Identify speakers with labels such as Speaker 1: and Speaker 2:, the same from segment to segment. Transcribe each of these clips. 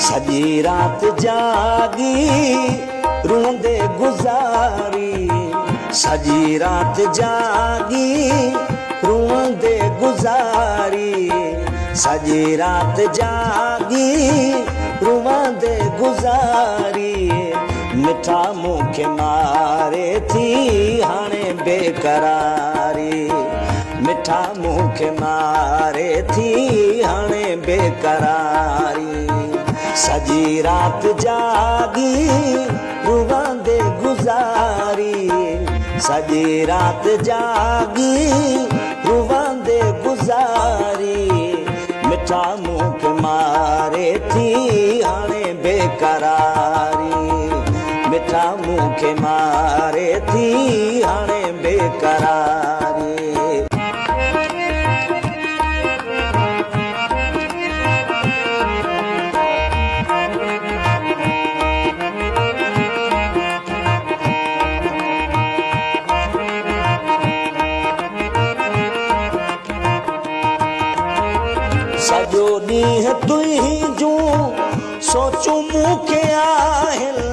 Speaker 1: सजी रात जागी रोंदे गुजारी, सजी रात जागी रोंदे गुजारी, सजी रात जागी रोंदे गुजारी। मिठा मुखे मारे थी हाणे बेकरारी, मिठा मुखे मारे थी हाणे बेकरारी। सजी रात जागी रोंदे गुजारी, सजी रात जागी रोंदे गुजारी। मिठा मुख मारे थी हाणे बेकरारी, मिठा मुख मारे थी हाणे बेकरारी। सजो ॾींहुं तुंहिंजूं जूं सोचूं मूंखे आहिनि,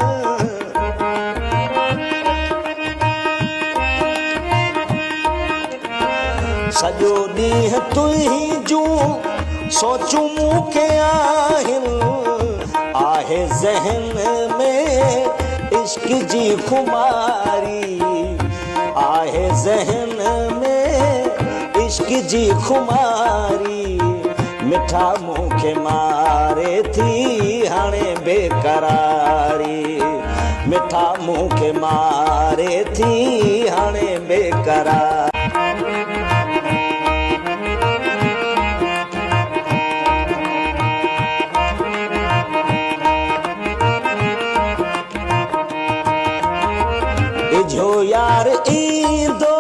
Speaker 1: सजो ॾींहुं तुंहिंजूं सोचूं मूंखे आहिनि। आहे ज़हन में इश्क जी खुमारी, आहे ज़हन में इश्क जी खुमारी। मिठा मुखे मारे थी हाणे बेकरारी, मिठा मुखे मारे थी हाणे बेकरारी। इजो यार ईंदो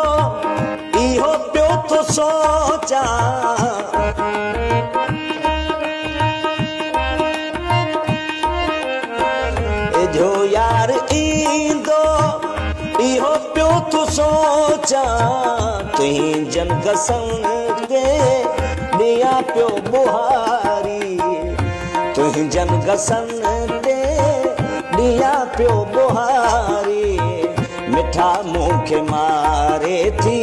Speaker 1: इहो पियो तो सोचा, जो यार ईंदो इहो पियो तो सोचा। तुंहिंजन गसन ते ॾियां पियो बुहारी, तुंहिंजन गसन ते ॾियां पियो बुहारी। मिठा मुखे मारे थी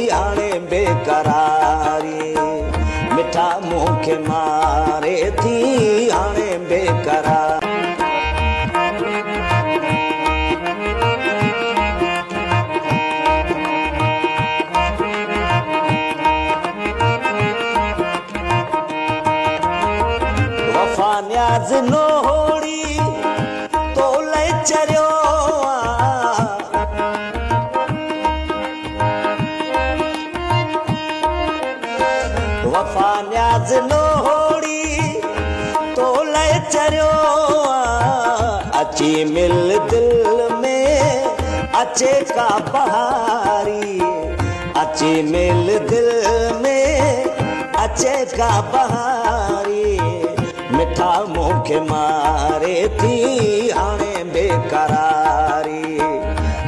Speaker 1: हाणे बेकरारी, मिठा मुखे मारे थी हाणे बेकरारी। वफा न्याज़ नोड़ी तोले चरियो वफा न्याज़ नोड़ी तोले चरियो। अची मिल दिल में अचे का बहारी, अची मिल दिल में अचे का बहारी। मिठा मुखे मारे थी हाणे बेकरारी,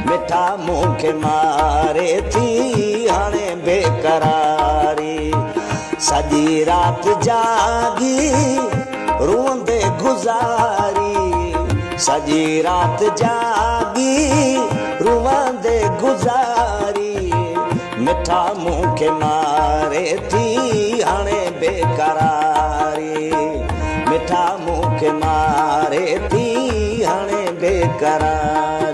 Speaker 1: मिठा मुखे मारे थी हाणे बेकरारी। सजी रात जागी रोंदे गुजारी, सजी रात जागी रोंदे गुजारी। मिठा मुखे मारे थी हाणे बेकरारी, मिठा मुखे मारे थी हाणे बेकरारी।